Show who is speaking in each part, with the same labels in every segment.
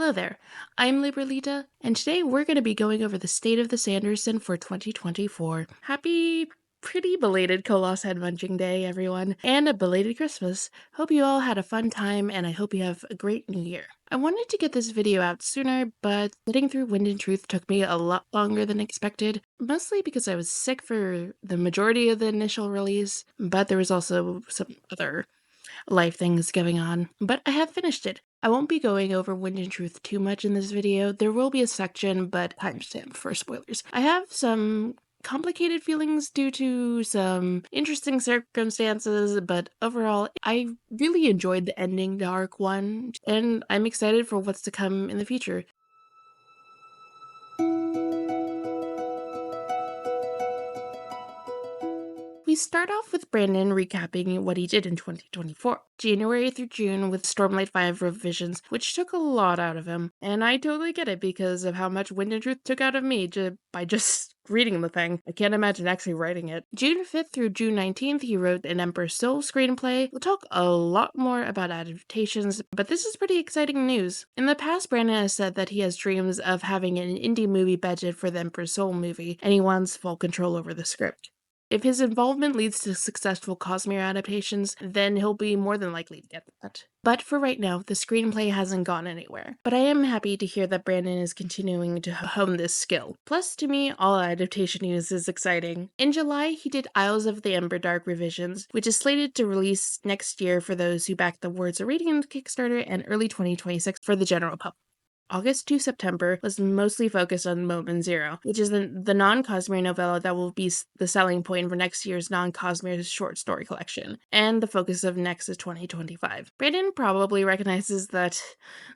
Speaker 1: Hello there, I'm Liberlita, and today we're going to be going over the state of the Sanderson for 2024. Happy pretty belated Kolos Head Munching Day, everyone, and a belated Christmas. Hope you all had a fun time, and I hope you have a great new year. I wanted to get this video out sooner, but getting through Wind and Truth took me a lot longer than expected, mostly because I was sick for the majority of the initial release, but there was also some other life things going on, but I have finished it. I won't be going over Wind and Truth too much in this video. There will be a section, but timestamp for spoilers. I have some complicated feelings due to some interesting circumstances, but overall, I really enjoyed the ending to Arc 1, and I'm excited for what's to come in the future. We start off with Brandon recapping what he did in 2024, January through June with Stormlight 5 revisions, which took a lot out of him, and I totally get it because of how much Wind and Truth took out of me by just reading the thing. I can't imagine actually writing it. June 5th through June 19th, he wrote an Emperor's Soul screenplay. We'll talk a lot more about adaptations, but this is pretty exciting news. In the past, Brandon has said that he has dreams of having an indie movie budget for the Emperor's Soul movie, and he wants full control over the script. If his involvement leads to successful cosmere adaptations, then he'll be more than likely to get that. But for right now, the screenplay hasn't gone anywhere. But I am happy to hear that Brandon is continuing to hone this skill. Plus, to me, all adaptation news is exciting. In July, he did Isles of the Emberdark revisions, which is slated to release next year for those who back the Words of Radiance Kickstarter and early 2026 for the general public. August to September was mostly focused on Moment Zero, which is the non-Cosmere novella that will be the selling point for next year's non-Cosmere short story collection, and the focus of next is 2025. Brandon probably recognizes that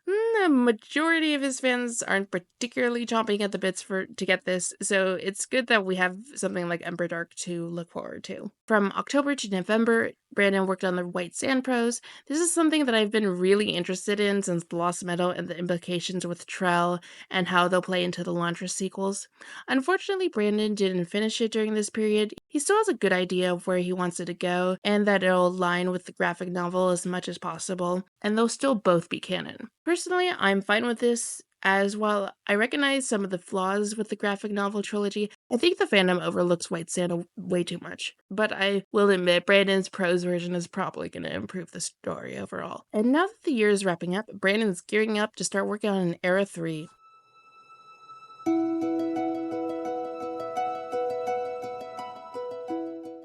Speaker 1: the majority of his fans aren't particularly chomping at the bits to get this, so it's good that we have something like Emberdark to look forward to. From October to November, Brandon worked on the White Sand prose. This is something that I've been really interested in since The Lost Meadow and the implications with Trell and how they'll play into the Elantris sequels. Unfortunately, Brandon didn't finish it during this period. He still has a good idea of where he wants it to go, and that it'll align with the graphic novel as much as possible, and they'll still both be canon. Personally, I'm fine with this, as while I recognize some of the flaws with the graphic novel trilogy, I think the fandom overlooks White Sand way too much. But I will admit, Brandon's prose version is probably going to improve the story overall. And now that the year is wrapping up, Brandon's gearing up to start working on an Era 3.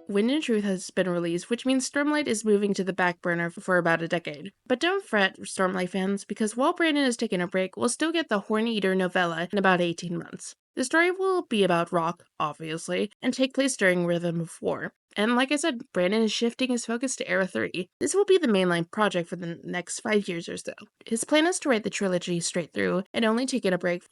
Speaker 1: Wind and Truth has been released, which means Stormlight is moving to the back burner for about a decade. But don't fret, Stormlight fans, because while Brandon is taking a break, we'll still get the Horny Eater novella in about 18 months. The story will be about Rock, obviously, and take place during Rhythm of War. And like I said, Brandon is shifting his focus to Era 3. This will be the mainline project for the next 5 years or so. His plan is to write the trilogy straight through and only take a break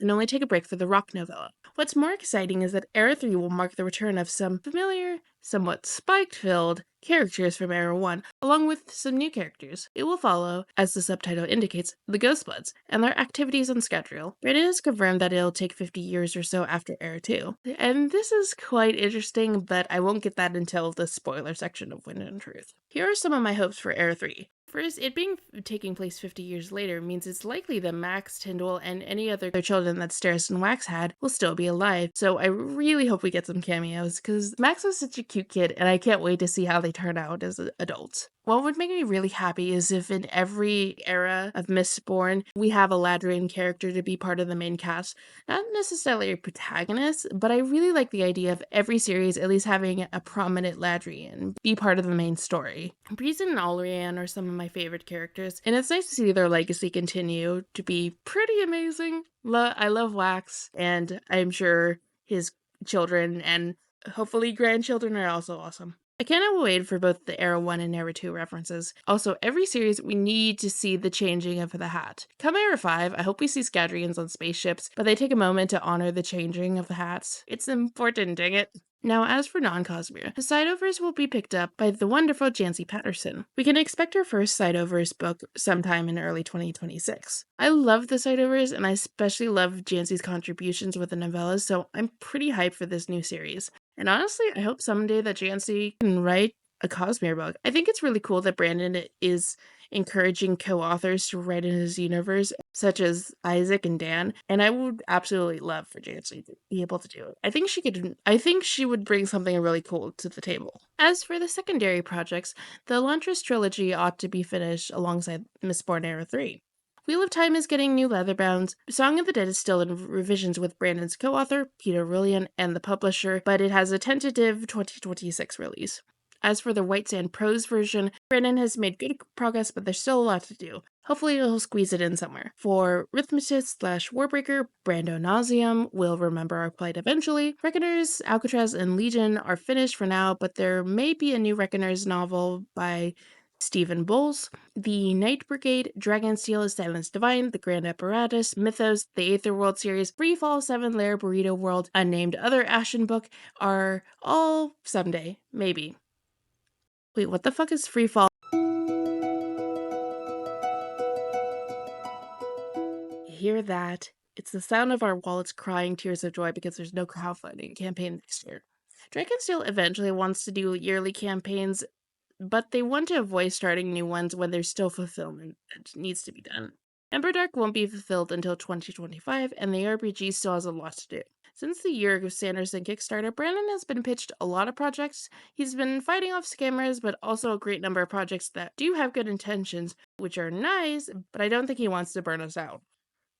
Speaker 1: for the Rock novella. What's more exciting is that Era 3 will mark the return of some familiar, somewhat spike-filled characters from Era 1, along with some new characters. It will follow, as the subtitle indicates, the Ghostbloods and their activities on Scadrial. Brandon has confirmed that it'll take 50 years or so after Era 2. And this is quite interesting, but I won't get that until the spoiler section of Wind and Truth. Here are some of my hopes for Era 3. First, it taking place 50 years later means it's likely that Max, Tyndall, and any other children that Steris and Wax had will still be alive, so I really hope we get some cameos, because Max was such a cute kid, and I can't wait to see how they turn out as adults. What would make me really happy is if in every era of Mistborn, we have a Ladrian character to be part of the main cast. Not necessarily a protagonist, but I really like the idea of every series at least having a prominent Ladrian be part of the main story. Breeze and Alrian are some of my favorite characters, and it's nice to see their legacy continue to be pretty amazing. I love Wax, and I'm sure his children and hopefully grandchildren are also awesome. I cannot wait for both the Era 1 and Era 2 references. Also, every series we need to see the changing of the hat. Come Era 5, I hope we see Scadrians on spaceships, but they take a moment to honor the changing of the hats. It's important, dang it. Now, as for non-Cosmere, the Sideovers will be picked up by the wonderful Jancy Patterson. We can expect her first Sideovers book sometime in early 2026. I love the Sideovers, and I especially love Jancy's contributions with the novellas, so I'm pretty hyped for this new series. And honestly, I hope someday that Jancy can write a Cosmere book. I think it's really cool that Brandon is encouraging co-authors to write in his universe, such as Isaac and Dan, and I would absolutely love for Jancy to be able to do it. I think she would bring something really cool to the table. As for the secondary projects, the Elantris trilogy ought to be finished alongside Mistborn Era 3. Wheel of Time is getting new leatherbounds. Song of the Dead is still in revisions with Brandon's co-author, Peter Rillian, and the publisher, but it has a tentative 2026 release. As for the White Sand Prose version, Brandon has made good progress, but there's still a lot to do. Hopefully he'll squeeze it in somewhere. For Rhythmatist/Warbreaker, Brando Nauseam will remember our plight eventually. Reckoners, Alcatraz, and Legion are finished for now, but there may be a new Reckoners novel by Stephen Bowles. The Night Brigade, Dragonsteel, Silence Divine, The Grand Apparatus, Mythos, the Aetherworld series, Freefall, Seven Layer Burrito World, Unnamed Other Ashen Book are all someday, maybe. Wait, what the fuck is Freefall? You hear that? It's the sound of our wallets crying tears of joy because there's no crowdfunding campaign next year. Dragonsteel eventually wants to do yearly campaigns, but they want to avoid starting new ones when there's still fulfillment that needs to be done. Emberdark won't be fulfilled until 2025, and the RPG still has a lot to do. Since the year of Sanderson Kickstarter, Brandon has been pitched a lot of projects. He's been fighting off scammers, but also a great number of projects that do have good intentions, which are nice, but I don't think he wants to burn us out.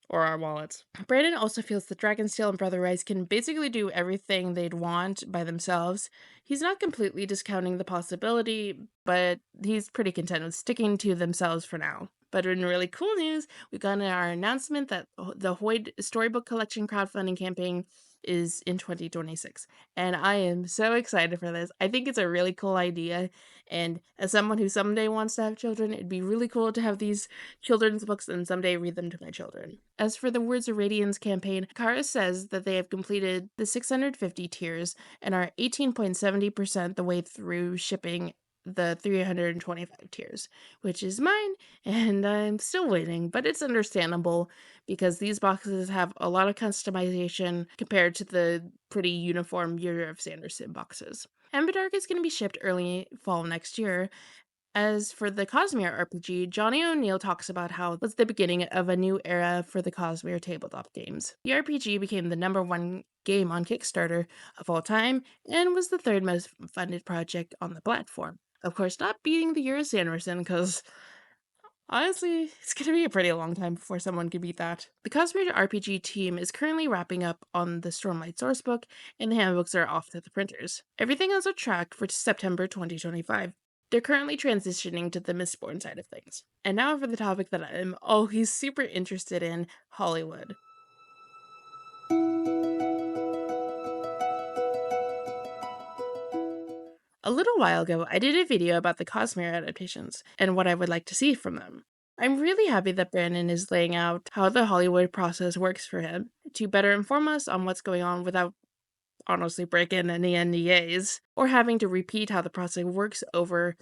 Speaker 1: Or our wallets. Brandon also feels that Dragonsteel and Brother Rice can basically do everything they'd want by themselves. He's not completely discounting the possibility, but he's pretty content with sticking to themselves for now. But in really cool news, we got our announcement that the Hoyd Storybook Collection crowdfunding campaign is in 2026. And I am so excited for this. I think it's a really cool idea. And as someone who someday wants to have children, it'd be really cool to have these children's books and someday read them to my children. As for the Words of Radiance campaign, Kara says that they have completed the 650 tiers and are 18.70% the way through shipping the 325 tiers, which is mine, and I'm still waiting, but it's understandable because these boxes have a lot of customization compared to the pretty uniform Year of Sanderson boxes. Emberdark is going to be shipped early fall next year. As for the Cosmere RPG, Johnny O'Neill talks about how it was the beginning of a new era for the Cosmere tabletop games. The RPG became the #1 game on Kickstarter of all time and was the third most funded project on the platform. Of course, not beating the Year of Sanderson, because honestly, it's going to be a pretty long time before someone can beat that. The Cosmere RPG team is currently wrapping up on the Stormlight sourcebook, and the handbooks are off to the printers. Everything is on track for September 2025. They're currently transitioning to the Mistborn side of things. And now for the topic that I'm always super interested in, Hollywood. A little while ago, I did a video about the Cosmere adaptations and what I would like to see from them. I'm really happy that Brandon is laying out how the Hollywood process works for him to better inform us on what's going on without honestly breaking any NDAs or having to repeat how the process works over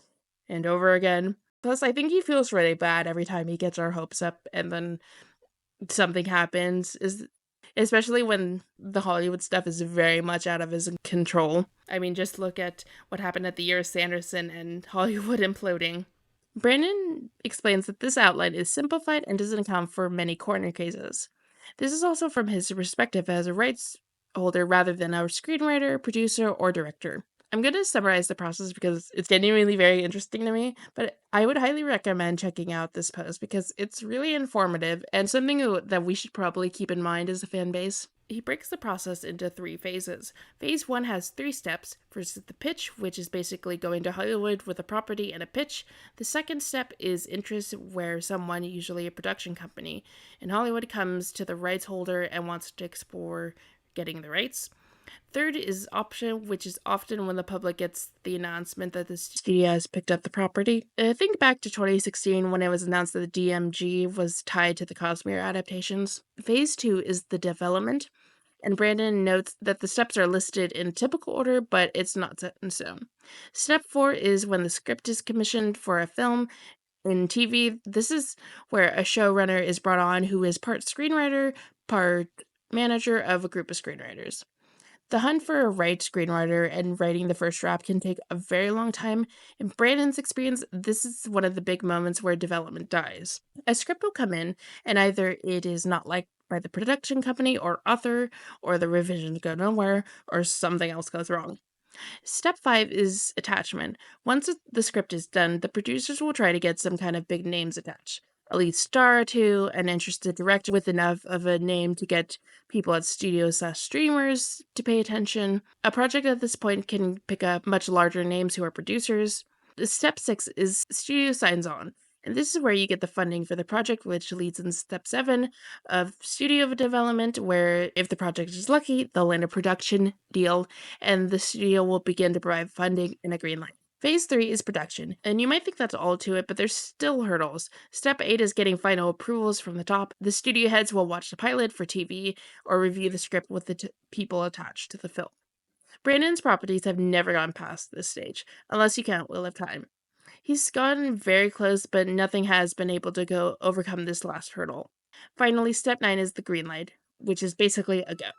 Speaker 1: and over again. Plus, I think he feels really bad every time he gets our hopes up and then something happens, especially when the Hollywood stuff is very much out of his control. I mean, just look at what happened at the Year of Sanderson and Hollywood imploding. Brandon explains that this outline is simplified and doesn't account for many corner cases. This is also from his perspective as a rights holder rather than a screenwriter, producer, or director. I'm going to summarize the process because it's genuinely very interesting to me, but I would highly recommend checking out this post because it's really informative and something that we should probably keep in mind as a fan base. He breaks the process into 3 phases. Phase 1 has 3 steps. First is the pitch, which is basically going to Hollywood with a property and a pitch. The second step is interest, where someone, usually a production company, in Hollywood comes to the rights holder and wants to explore getting the rights. Third is option, which is often when the public gets the announcement that the studio has picked up the property. Think back to 2016 when it was announced that the DMG was tied to the Cosmere adaptations. Phase 2 is the development, and Brandon notes that the steps are listed in typical order, but it's not set in stone. Step 4 is when the script is commissioned for a film. In TV, this is where a showrunner is brought on who is part screenwriter, part manager of a group of screenwriters. The hunt for a right screenwriter and writing the first draft can take a very long time. In Brandon's experience, this is one of the big moments where development dies. A script will come in, and either it is not liked by the production company or author, or the revisions go nowhere, or something else goes wrong. Step 5 is attachment. Once the script is done, the producers will try to get some kind of big names attached. A lead star or two, an interested director with enough of a name to get people at studios/streamers to pay attention. A project at this point can pick up much larger names who are producers. Step 6 is studio signs on. And this is where you get the funding for the project, which leads in step 7 of studio development, where if the project is lucky, they'll land a production deal and the studio will begin to provide funding and a green light. Phase 3 is production, and you might think that's all to it, but there's still hurdles. Step 8 is getting final approvals from the top. The studio heads will watch the pilot for TV or review the script with the people attached to the film. Brandon's properties have never gone past this stage, unless you count Wheel of Time. He's gotten very close, but nothing has been able to overcome this last hurdle. Finally, step 9 is the green light, which is basically a go.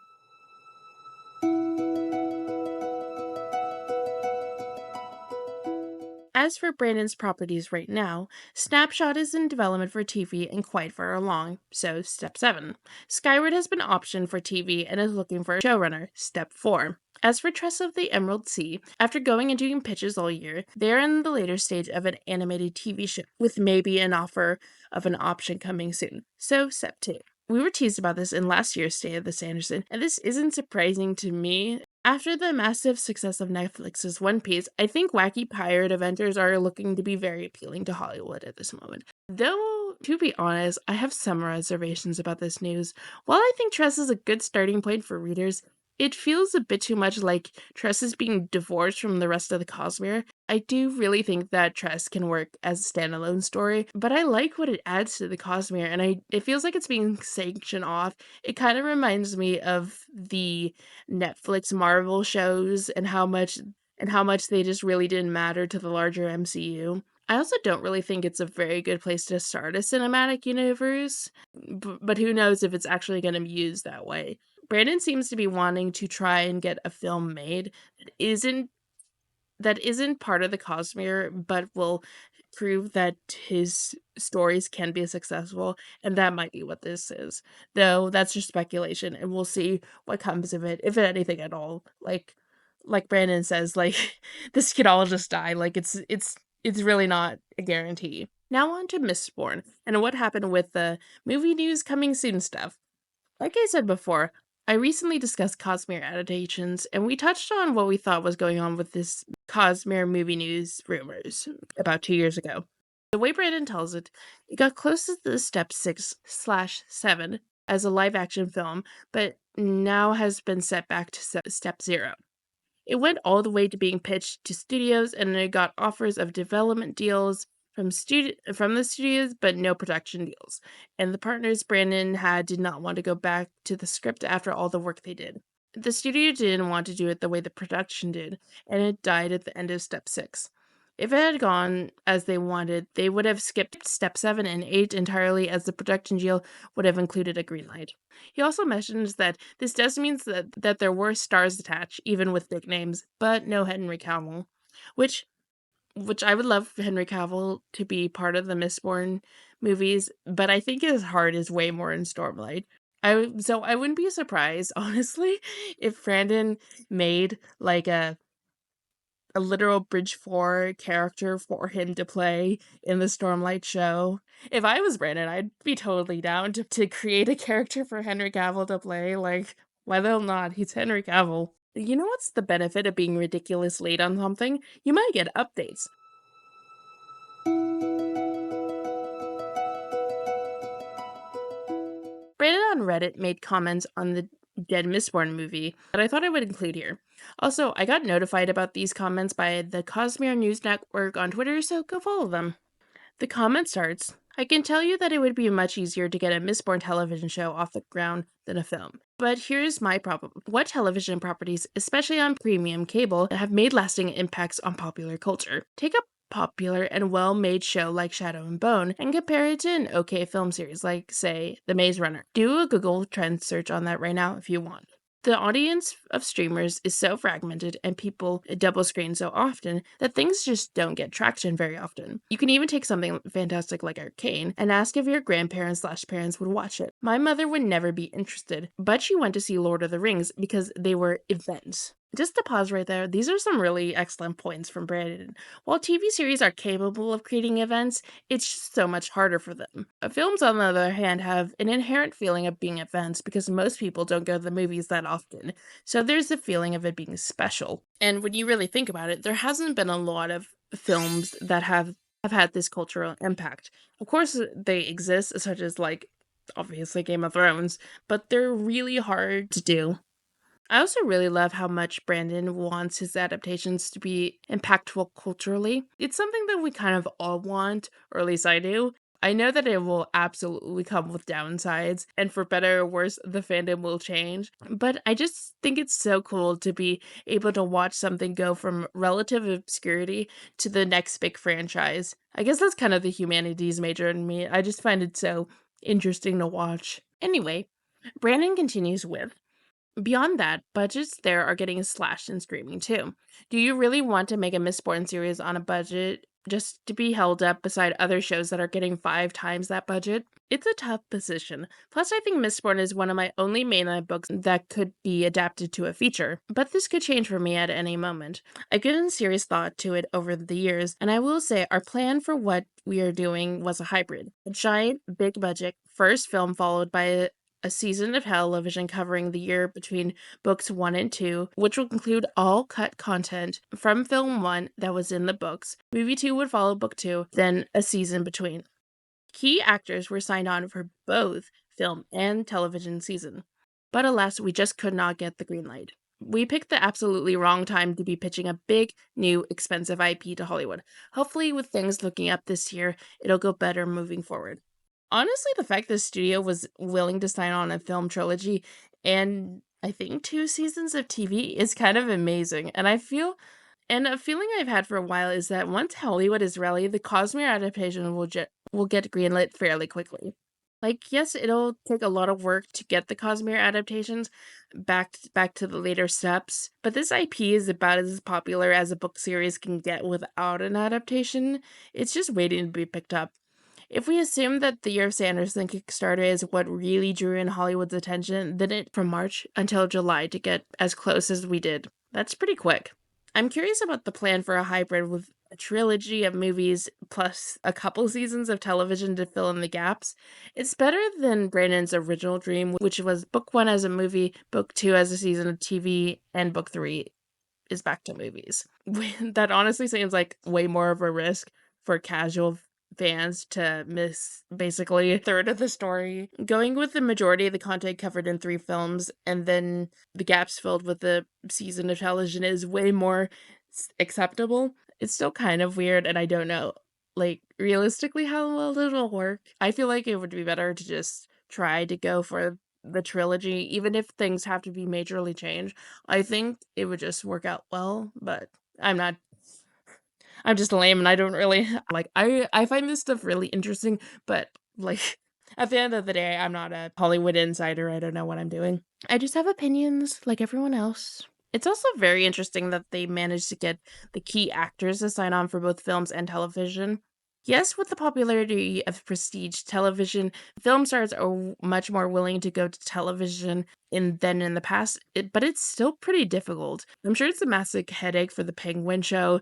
Speaker 1: As for Brandon's properties right now, Snapshot is in development for TV and quite far along, so step 7. Skyward has been optioned for TV and is looking for a showrunner, step 4. As for Tress of the Emerald Sea, after going and doing pitches all year, they are in the later stage of an animated TV show, with maybe an offer of an option coming soon, so step 2. We were teased about this in last year's State of the Sanderson, and this isn't surprising to me. After the massive success of Netflix's One Piece, I think wacky pirate adventures are looking to be very appealing to Hollywood at this moment. Though, to be honest, I have some reservations about this news. While I think Tress is a good starting point for readers, it feels a bit too much like Tress is being divorced from the rest of the cosmere. I do really think that Tress can work as a standalone story, but I like what it adds to the cosmere, and it feels like it's being sanctioned off. It kind of reminds me of the Netflix Marvel shows and how much they just really didn't matter to the larger MCU. I also don't really think it's a very good place to start a cinematic universe, but who knows if it's actually going to be used that way. Brandon seems to be wanting to try and get a film made that isn't part of the cosmere, but will prove that his stories can be successful, and that might be what this is. Though that's just speculation, and we'll see what comes of it, if anything at all. Like Brandon says, like this could all just die. Like it's really not a guarantee. Now on to Mistborn and what happened with the movie news coming soon stuff. Like I said before, I recently discussed Cosmere adaptations, and we touched on what we thought was going on with this Cosmere movie news rumors about 2 years ago. The way Brandon tells it, it got close to the step 6/7 as a live action film, but now has been set back to step 0. It went all the way to being pitched to studios, and it got offers of development deals from the studios, but no production deals. And the partners Brandon had did not want to go back to the script after all the work they did. The studio didn't want to do it the way the production did, and it died at the end of step 6. If it had gone as they wanted, they would have skipped step 7 and 8 entirely, as the production deal would have included a green light. He also mentions that this does mean that there were stars attached, even with big names, but no Henry Cavill, which I would love Henry Cavill to be part of the Mistborn movies, but I think his heart is way more in Stormlight. So I wouldn't be surprised, honestly, if Brandon made like a literal Bridge 4 character for him to play in the Stormlight show. If I was Brandon, I'd be totally down to create a character for Henry Cavill to play. Like, why the hell not? He's Henry Cavill. You know what's the benefit of being ridiculous late on something? You might get updates. Brandon on Reddit made comments on the Dead Mistborn movie that I thought I would include here. Also, I got notified about these comments by the Cosmere News Network on Twitter, so go follow them. The comment starts, I can tell you that it would be much easier to get a Mistborn television show off the ground than a film. But here's my problem. What television properties, especially on premium cable, have made lasting impacts on popular culture? Take a popular and well-made show like Shadow and Bone and compare it to an okay film series like, say, The Maze Runner. Do a Google Trends search on that right now if you want. The audience of streamers is so fragmented and people double screen so often that things just don't get traction very often. You can even take something fantastic like Arcane and ask if your grandparents/parents would watch it. My mother would never be interested, but she went to see Lord of the Rings because they were events. Just to pause right there, these are some really excellent points from Brandon. While TV series are capable of creating events, it's just so much harder for them. Films, on the other hand, have an inherent feeling of being events because most people don't go to the movies that often. So there's the feeling of it being special. And when you really think about it, there hasn't been a lot of films that have had this cultural impact. Of course, they exist, such as obviously Game of Thrones, but they're really hard to do. I also really love how much Brandon wants his adaptations to be impactful culturally. It's something that we kind of all want, or at least I do. I know that it will absolutely come with downsides, and for better or worse, the fandom will change. But I just think it's so cool to be able to watch something go from relative obscurity to the next big franchise. I guess that's kind of the humanities major in me. I just find it so interesting to watch. Anyway, Brandon continues with, beyond that, budgets there are getting slashed in streaming too. Do you really want to make a Mistborn series on a budget just to be held up beside other shows that are getting 5 times that budget? It's a tough position. Plus, I think Mistborn is one of my only mainline books that could be adapted to a feature. But this could change for me at any moment. I've given serious thought to it over the years, and I will say our plan for what we are doing was a hybrid. A giant, big budget first film followed by a season of television covering the year between books 1 and 2, which will include all cut content from film 1 that was in the books. Movie 2 would follow book 2, then a season between. Key actors were signed on for both film and television season. But alas, we just could not get the green light. We picked the absolutely wrong time to be pitching a big, new, expensive IP to Hollywood. Hopefully, with things looking up this year, it'll go better moving forward. Honestly, the fact the studio was willing to sign on a film trilogy and I think 2 seasons of TV is kind of amazing. And a feeling I've had for a while is that once Hollywood is ready, the cosmere adaptation will get greenlit fairly quickly. Yes, it'll take a lot of work to get the cosmere adaptations back to the later steps, but this IP is about as popular as a book series can get without an adaptation. It's just waiting to be picked up. If we assume that the Year of Sanderson Kickstarter is what really drew in Hollywood's attention, then it from March until July to get as close as we did. That's pretty quick. I'm curious about the plan for a hybrid with a trilogy of movies plus a couple seasons of television to fill in the gaps. It's better than Brandon's original dream, which was book 1 as a movie, book 2 as a season of TV, and book 3 is back to movies. That honestly seems like way more of a risk for casual fans to miss basically a third of the story. Going with the majority of the content covered in 3 films and then the gaps filled with the season of television is way more acceptable. It's still kind of weird, and I don't know, realistically how well it'll work. I feel like it would be better to just try to go for the trilogy, even if things have to be majorly changed. I think it would just work out well, but I'm not I'm just lame and I don't really I find this stuff really interesting, but at the end of the day, I'm not a Hollywood insider. I don't know what I'm doing. I just have opinions like everyone else. It's also very interesting that they managed to get the key actors to sign on for both films and television. Yes, with the popularity of prestige television, film stars are much more willing to go to television than in the past, but it's still pretty difficult. I'm sure it's a massive headache for the Penguin show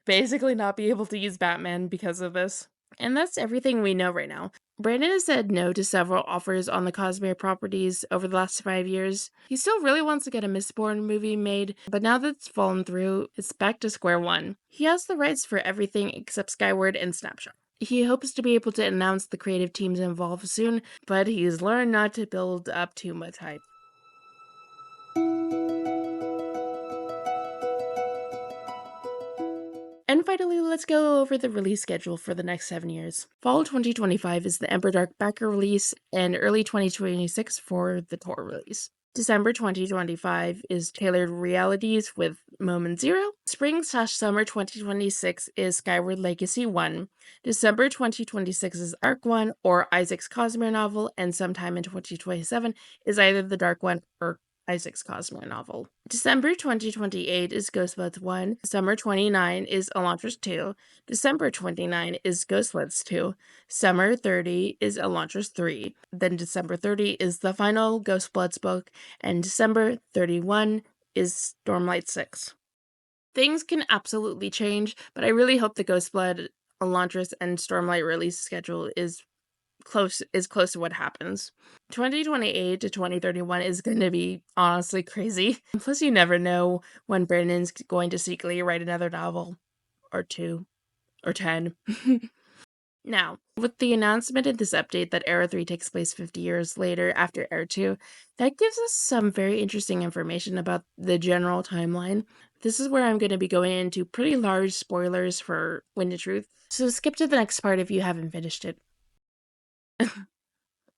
Speaker 1: basically not be able to use Batman because of this. And that's everything we know right now. Brandon has said no to several offers on the Cosmere properties over the last 5 years. He still really wants to get a Mistborn movie made, but now that it's fallen through, it's back to square one. He has the rights for everything except Skyward and Snapshot. He hopes to be able to announce the creative teams involved soon, but he's learned not to build up too much hype. And finally, let's go over the release schedule for the next 7 years. Fall 2025 is the Ember Dark backer release, and early 2026 for the core release. December 2025 is Tailored Realities with Moment Zero. Spring/summer 2026 is Skyward Legacy 1. December 2026 is Arc 1 or Isaac's Cosmere novel, and sometime in 2027 is either the Dark One or Isaac's Cosmere novel. December 2028 is Ghostbuds 1, Summer 29 is Elantris 2, December 29 is Ghostbuds 2, Summer 30 is Elantris 3, then December 30 is the final Ghostbloods book, and December 31 is Stormlight 6. Things can absolutely change, but I really hope the Ghostblood, Elantris, and Stormlight release schedule is close to what happens. 2028 to 2031 is going to be honestly crazy. Plus, you never know when Brandon's going to secretly write another novel, or 2, or 10. Now, with the announcement in this update that Era 3 takes place 50 years later after Era 2, that gives us some very interesting information about the general timeline. This is where I'm going to be going into pretty large spoilers for Wind of Truth, so skip to the next part if you haven't finished it.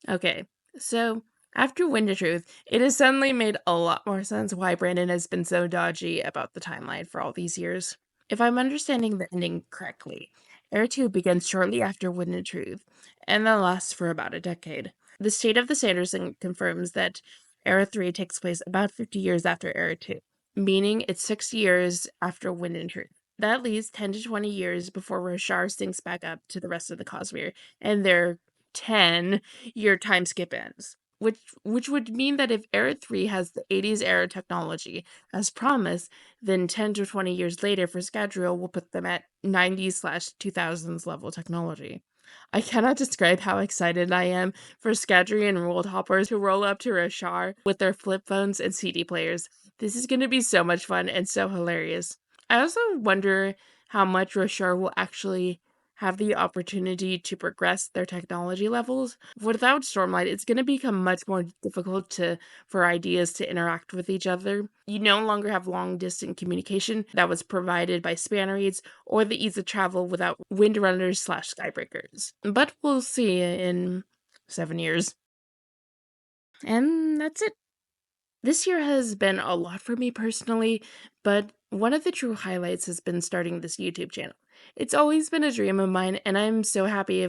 Speaker 1: Okay, so after Wind of Truth, it has suddenly made a lot more sense why Brandon has been so dodgy about the timeline for all these years. If I'm understanding the ending correctly, Era 2 begins shortly after Wind of Truth, and that lasts for about a decade. The state of the Sanderson confirms that Era 3 takes place about 50 years after Era 2, meaning it's 6 years after Wind and Truth. That leaves 10 to 20 years before Roshar syncs back up to the rest of the cosmere, and their 10-year time skip ends. Which would mean that if Era 3 has the 80s era technology as promised, then 10 to 20 years later for Scadrial will put them at 90s/2000s level technology. I cannot describe how excited I am for Scadrian world hoppers who roll up to Roshar with their flip phones and CD players. This is going to be so much fun and so hilarious. I also wonder how much Roshar will actually have the opportunity to progress their technology levels. Without Stormlight, it's going to become much more difficult for ideas to interact with each other. You no longer have long-distance communication that was provided by spanner reeds or the ease of travel without windrunners/skybreakers. But we'll see in 7 years. And that's it. This year has been a lot for me personally, but one of the true highlights has been starting this YouTube channel. It's always been a dream of mine, and I'm so happy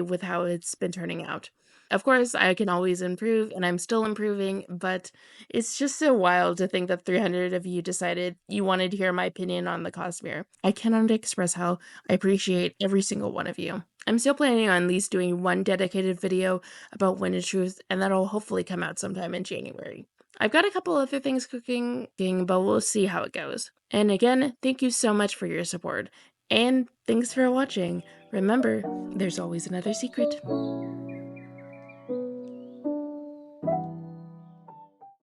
Speaker 1: with how it's been turning out. Of course, I can always improve, and I'm still improving, but it's just so wild to think that 300 of you decided you wanted to hear my opinion on the cosmere. I cannot express how I appreciate every single one of you. I'm still planning on at least doing one dedicated video about Wind of Truth, and that'll hopefully come out sometime in January. I've got a couple other things cooking, but we'll see how it goes. And again, thank you so much for your support. And thanks for watching. Remember, there's always another secret.